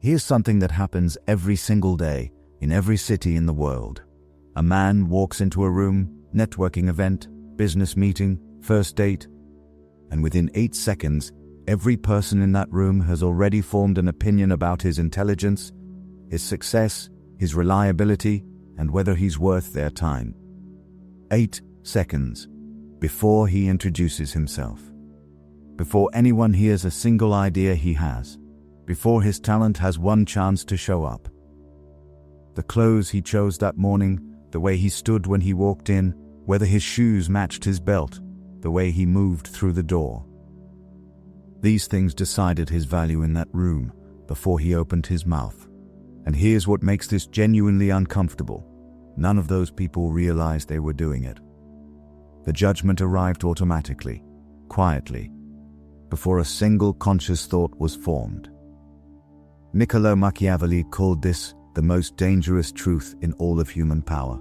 Here's something that happens every single day in every city in the world. A man walks into a room, networking event, business meeting, first date, and within 8 seconds, every person in that room has already formed an opinion about his intelligence, his success, his reliability, and whether he's worth their time. 8 seconds before he introduces himself. Before anyone hears a single idea he has. Before his talent has one chance to show up. The clothes he chose that morning, the way he stood when he walked in, whether his shoes matched his belt, the way he moved through the door. These things decided his value in that room before he opened his mouth. And here's what makes this genuinely uncomfortable. None of those people realized they were doing it. The judgment arrived automatically, quietly, before a single conscious thought was formed. Niccolo Machiavelli called this the most dangerous truth in all of human power.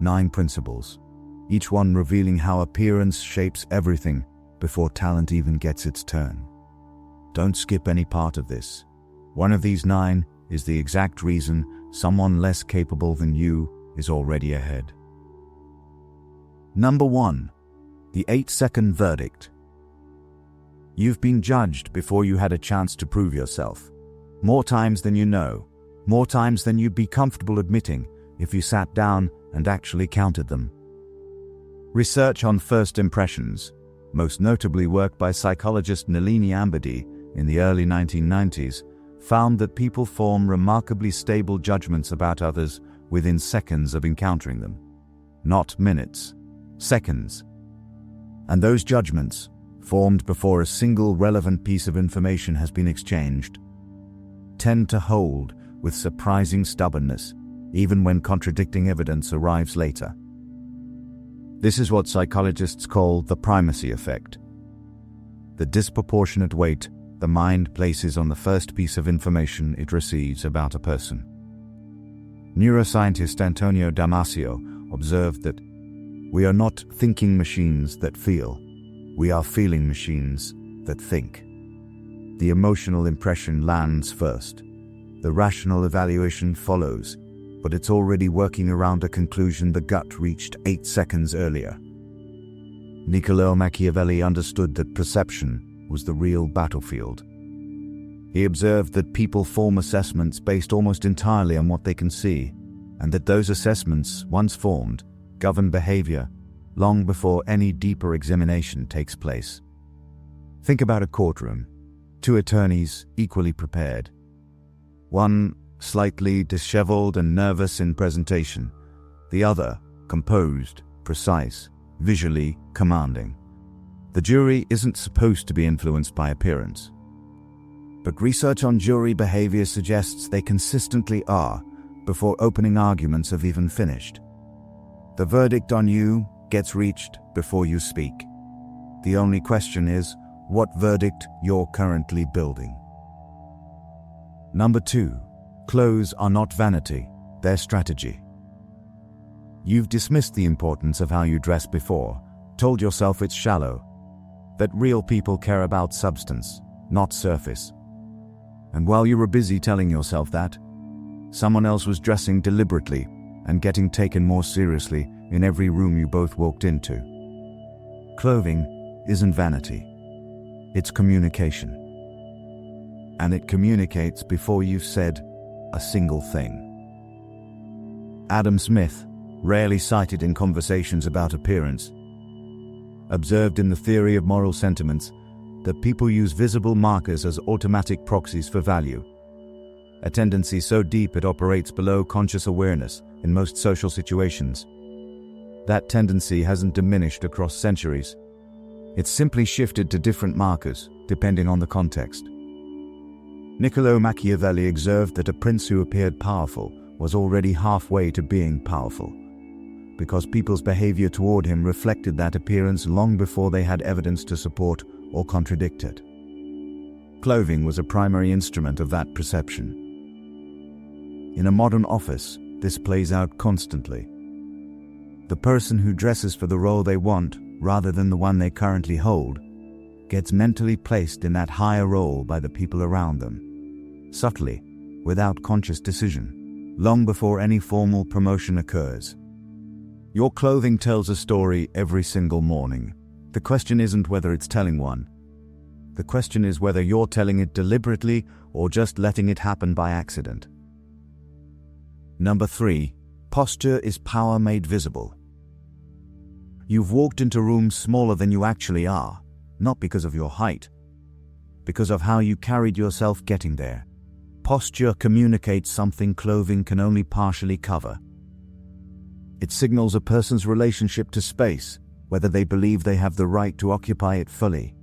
9 principles, each one revealing how appearance shapes everything before talent even gets its turn. Don't skip any part of this. One of these 9 is the exact reason someone less capable than you is already ahead. Number 1. The 8-second verdict. You've been judged before you had a chance to prove yourself. More times than you know. More times than you'd be comfortable admitting if you sat down and actually counted them. Research on first impressions, most notably work by psychologist Nalini Ambady in the early 1990s, found that people form remarkably stable judgments about others within seconds of encountering them. Not minutes, seconds. And those judgments, formed before a single relevant piece of information has been exchanged, tend to hold with surprising stubbornness, even when contradicting evidence arrives later. This is what psychologists call the primacy effect. The disproportionate weight the mind places on the first piece of information it receives about a person. Neuroscientist Antonio Damasio observed that we are not thinking machines that feel, we are feeling machines that think. The emotional impression lands first. The rational evaluation follows, but it's already working around a conclusion the gut reached 8 seconds earlier. Niccolo Machiavelli understood that perception was the real battlefield. He observed that people form assessments based almost entirely on what they can see, and that those assessments, once formed, govern behavior long before any deeper examination takes place. Think about a courtroom. 2 attorneys equally prepared. One slightly disheveled and nervous in presentation, the other composed, precise, visually commanding. The jury isn't supposed to be influenced by appearance. But research on jury behavior suggests they consistently are before opening arguments have even finished. The verdict on you gets reached before you speak. The only question is what verdict you're currently building. Number 2. Clothes are not vanity, they're strategy. You've dismissed the importance of how you dress before, told yourself it's shallow, that real people care about substance, not surface. And while you were busy telling yourself that, someone else was dressing deliberately and getting taken more seriously in every room you both walked into. Clothing isn't vanity, it's communication. And it communicates before you've said a single thing. Adam Smith, rarely cited in conversations about appearance, observed in the theory of moral sentiments that people use visible markers as automatic proxies for value, a tendency so deep it operates below conscious awareness in most social situations. That tendency hasn't diminished across centuries. It's simply shifted to different markers, depending on the context. Niccolo Machiavelli observed that a prince who appeared powerful was already halfway to being powerful, because people's behavior toward him reflected that appearance long before they had evidence to support or contradict it. Clothing was a primary instrument of that perception. In a modern office, this plays out constantly. The person who dresses for the role they want, rather than the one they currently hold, gets mentally placed in that higher role by the people around them. subtly, without conscious decision, long before any formal promotion occurs. Your clothing tells a story every single morning. The question isn't whether it's telling one. The question is whether you're telling it deliberately or just letting it happen by accident. Number 3. Posture is power made visible. You've walked into rooms smaller than you actually are, not because of your height, because of how you carried yourself getting there. Posture communicates something clothing can only partially cover. It signals a person's relationship to space, whether they believe they have the right to occupy it fully,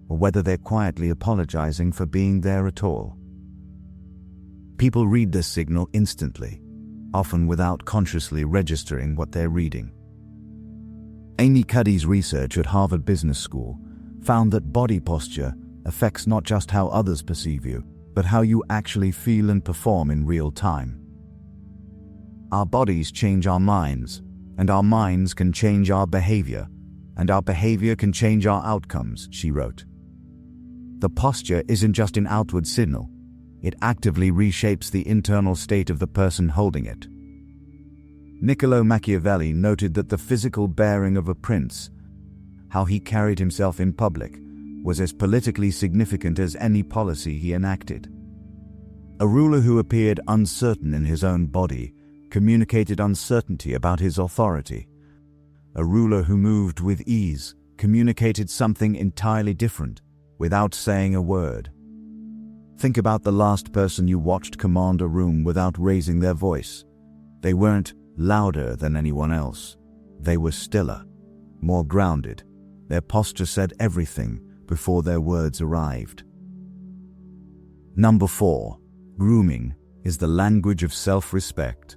or whether they're quietly apologizing for being there at all. People read this signal instantly, often without consciously registering what they're reading. Amy Cuddy's research at Harvard Business School found that body posture affects not just how others perceive you, but how you actually feel and perform in real time. Our bodies change our minds, and our minds can change our behavior, and our behavior can change our outcomes, she wrote. The posture isn't just an outward signal, it actively reshapes the internal state of the person holding it. Niccolo Machiavelli noted that the physical bearing of a prince, how he carried himself in public, was as politically significant as any policy he enacted. A ruler who appeared uncertain in his own body communicated uncertainty about his authority. A ruler who moved with ease communicated something entirely different, without saying a word. Think about the last person you watched command a room without raising their voice. They weren't louder than anyone else. They were stiller, more grounded. Their posture said everything before their words arrived. Number 4. Grooming is the language of self-respect.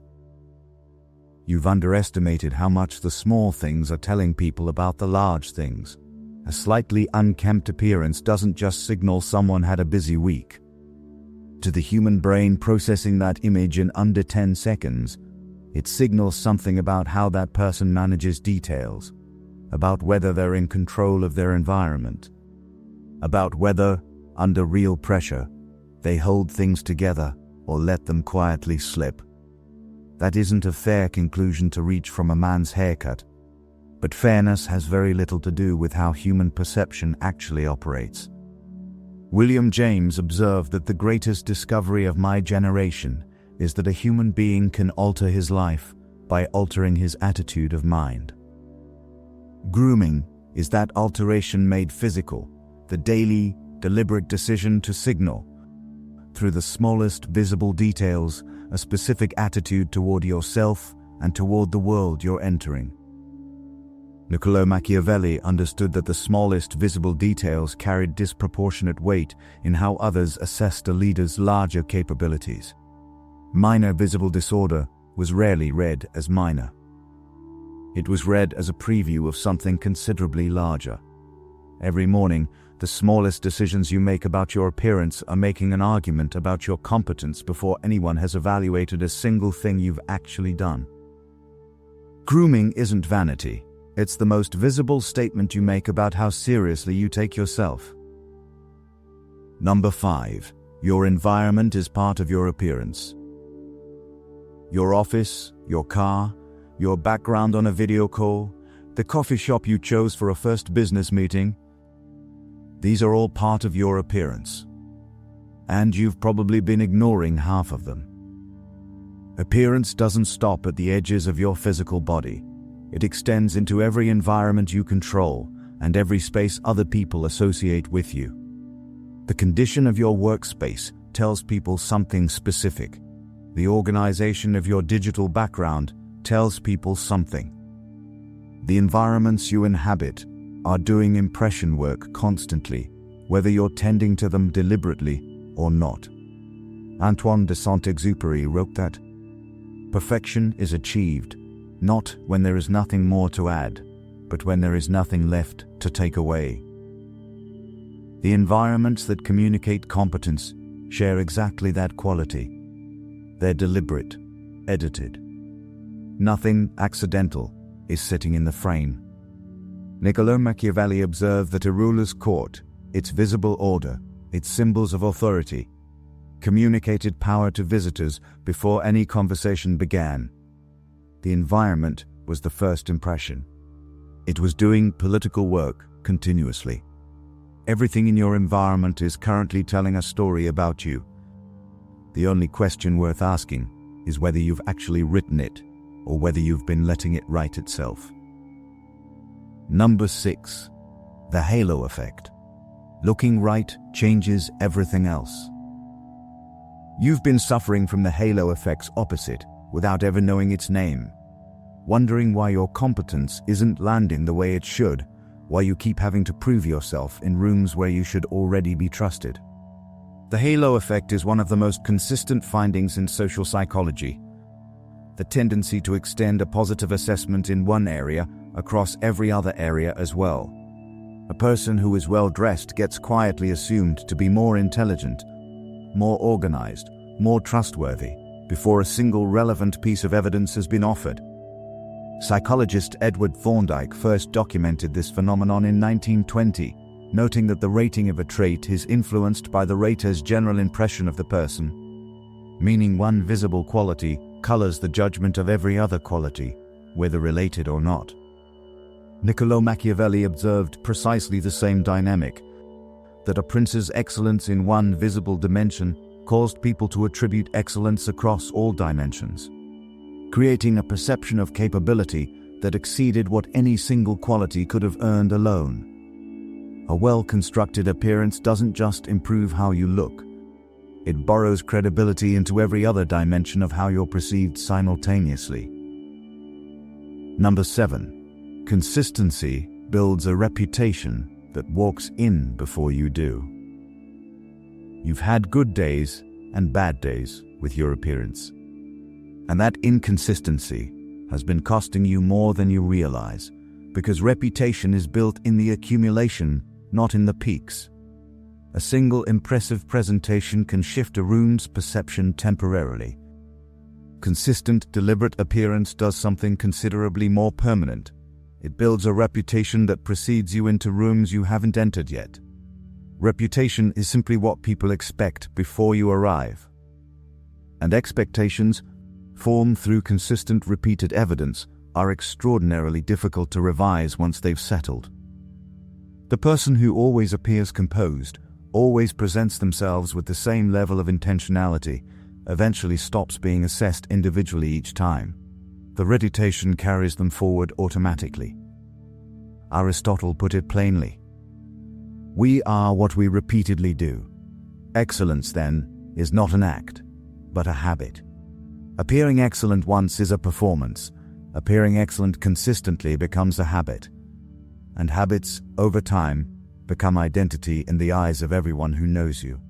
You've underestimated how much the small things are telling people about the large things. A slightly unkempt appearance doesn't just signal someone had a busy week. To the human brain processing that image in under 10 seconds, it signals something about how that person manages details, about whether they're in control of their environment, about whether, under real pressure, they hold things together or let them quietly slip. That isn't a fair conclusion to reach from a man's haircut, but fairness has very little to do with how human perception actually operates. William James observed that the greatest discovery of my generation is that a human being can alter his life by altering his attitude of mind. Grooming is that alteration made physical, the daily, deliberate decision to signal, through the smallest visible details, a specific attitude toward yourself and toward the world you're entering. Niccolo Machiavelli understood that the smallest visible details carried disproportionate weight in how others assessed a leader's larger capabilities. Minor visible disorder was rarely read as minor. It was read as a preview of something considerably larger. Every morning, the smallest decisions you make about your appearance are making an argument about your competence before anyone has evaluated a single thing you've actually done. Grooming isn't vanity. It's the most visible statement you make about how seriously you take yourself. Number 5. Your environment is part of your appearance. Your office, your car, your background on a video call, the coffee shop you chose for a first business meeting. These are all part of your appearance. And you've probably been ignoring half of them. Appearance doesn't stop at the edges of your physical body. It extends into every environment you control and every space other people associate with you. The condition of your workspace tells people something specific. The organization of your digital background tells people something. The environments you inhabit are doing impression work constantly, whether you're tending to them deliberately or not. Antoine de Saint-Exupéry wrote that, "Perfection is achieved not when there is nothing more to add, but when there is nothing left to take away." The environments that communicate competence share exactly that quality. They're deliberate, edited. Nothing accidental is sitting in the frame. Niccolo Machiavelli observed that a ruler's court, its visible order, its symbols of authority, communicated power to visitors before any conversation began. The environment was the first impression. It was doing political work continuously. Everything in your environment is currently telling a story about you. The only question worth asking is whether you've actually written it or whether you've been letting it write itself. Number 6. The halo effect. Looking right changes everything else. You've been suffering from the halo effect's opposite without ever knowing its name, wondering why your competence isn't landing the way it should, why you keep having to prove yourself in rooms where you should already be trusted. The halo effect is one of the most consistent findings in social psychology. The tendency to extend a positive assessment in one area across every other area as well. A person who is well dressed gets quietly assumed to be more intelligent, more organized, more trustworthy, before a single relevant piece of evidence has been offered. Psychologist Edward Thorndike first documented this phenomenon in 1920, noting that the rating of a trait is influenced by the rater's general impression of the person, meaning one visible quality colors the judgment of every other quality, whether related or not. Niccolò Machiavelli observed precisely the same dynamic, that a prince's excellence in one visible dimension caused people to attribute excellence across all dimensions, creating a perception of capability that exceeded what any single quality could have earned alone. A well-constructed appearance doesn't just improve how you look, it borrows credibility into every other dimension of how you're perceived simultaneously. Number 7. Consistency builds a reputation that walks in before you do. You've had good days and bad days with your appearance, and that inconsistency has been costing you more than you realize, because reputation is built in the accumulation, not in the peaks. A single impressive presentation can shift a room's perception temporarily. Consistent, deliberate appearance does something considerably more permanent. It builds a reputation that precedes you into rooms you haven't entered yet. Reputation is simply what people expect before you arrive. And expectations, formed through consistent, repeated evidence, are extraordinarily difficult to revise once they've settled. The person who always appears composed, always presents themselves with the same level of intentionality, eventually stops being assessed individually each time. The reputation carries them forward automatically. Aristotle put it plainly. We are what we repeatedly do. Excellence, then, is not an act, but a habit. Appearing excellent once is a performance. Appearing excellent consistently becomes a habit. And habits, over time, become identity in the eyes of everyone who knows you.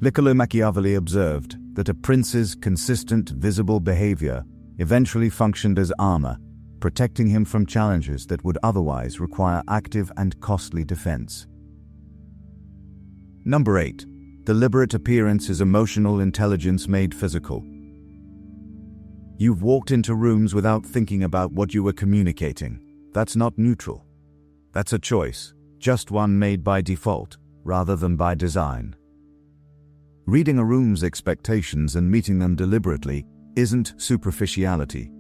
Niccolò Machiavelli observed that a prince's consistent, visible behavior eventually functioned as armor, protecting him from challenges that would otherwise require active and costly defense. Number 8. Deliberate appearance is emotional intelligence made physical. You've walked into rooms without thinking about what you were communicating. That's not neutral. That's a choice, just one made by default, rather than by design. Reading a room's expectations and meeting them deliberately isn't superficiality.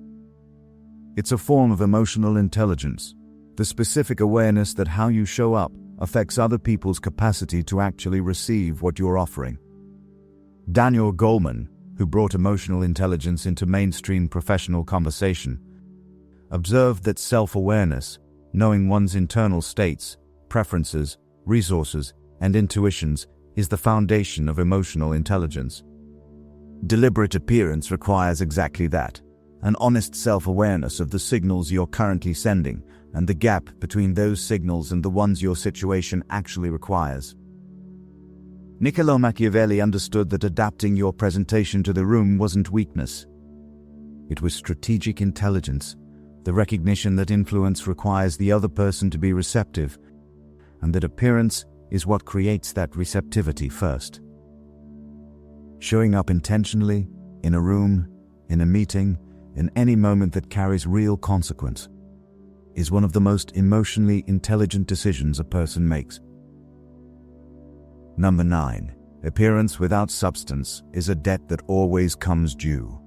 It's a form of emotional intelligence, the specific awareness that how you show up affects other people's capacity to actually receive what you're offering. Daniel Goleman, who brought emotional intelligence into mainstream professional conversation, observed that self-awareness, knowing one's internal states, preferences, resources, and intuitions, is the foundation of emotional intelligence. Deliberate appearance requires exactly that, an honest self-awareness of the signals you're currently sending and the gap between those signals and the ones your situation actually requires. Niccolò Machiavelli understood that adapting your presentation to the room wasn't weakness. It was strategic intelligence, the recognition that influence requires the other person to be receptive, and that appearance is what creates that receptivity first. Showing up intentionally, in a room, in a meeting, in any moment that carries real consequence, is one of the most emotionally intelligent decisions a person makes. Number 9. Appearance without substance is a debt that always comes due.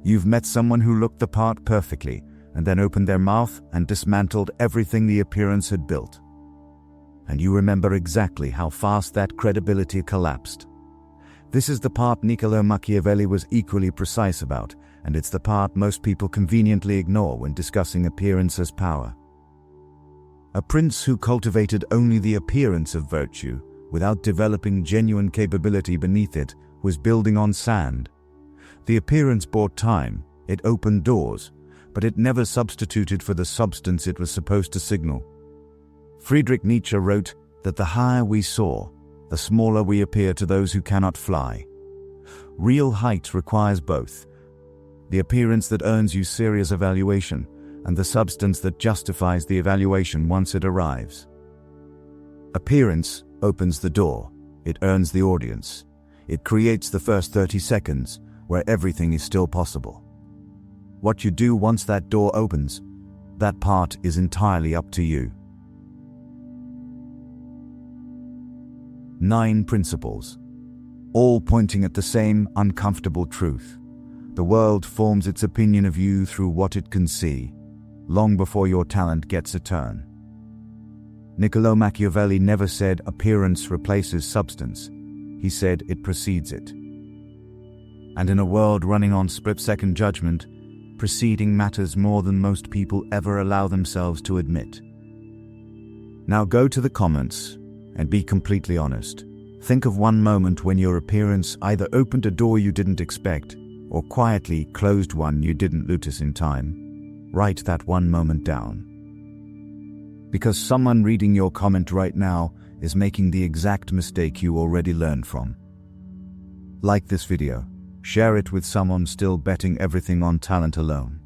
You've met someone who looked the part perfectly and then opened their mouth and dismantled everything the appearance had built. And you remember exactly how fast that credibility collapsed. This is the part Niccolò Machiavelli was equally precise about, and it's the part most people conveniently ignore when discussing appearance as power. A prince who cultivated only the appearance of virtue, without developing genuine capability beneath it, was building on sand. The appearance bought time, it opened doors, but it never substituted for the substance it was supposed to signal. Friedrich Nietzsche wrote that the higher we soar, the smaller we appear to those who cannot fly. Real height requires both: the appearance that earns you serious evaluation, and the substance that justifies the evaluation once it arrives. Appearance opens the door, it earns the audience, it creates the first 30 seconds where everything is still possible. What you do once that door opens, that part is entirely up to you. 9 principles, all pointing at the same uncomfortable truth. The world forms its opinion of you through what it can see, long before your talent gets a turn. Niccolò Machiavelli never said appearance replaces substance. He said it precedes it. And in a world running on split-second judgment, preceding matters more than most people ever allow themselves to admit. Now go to the comments and be completely honest. Think of one moment when your appearance either opened a door you didn't expect or quietly closed one you didn't notice in time. Write that one moment down. Because someone reading your comment right now is making the exact mistake you already learned from. Like this video, share it with someone still betting everything on talent alone,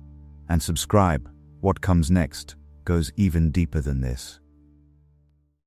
and subscribe. What comes next goes even deeper than this.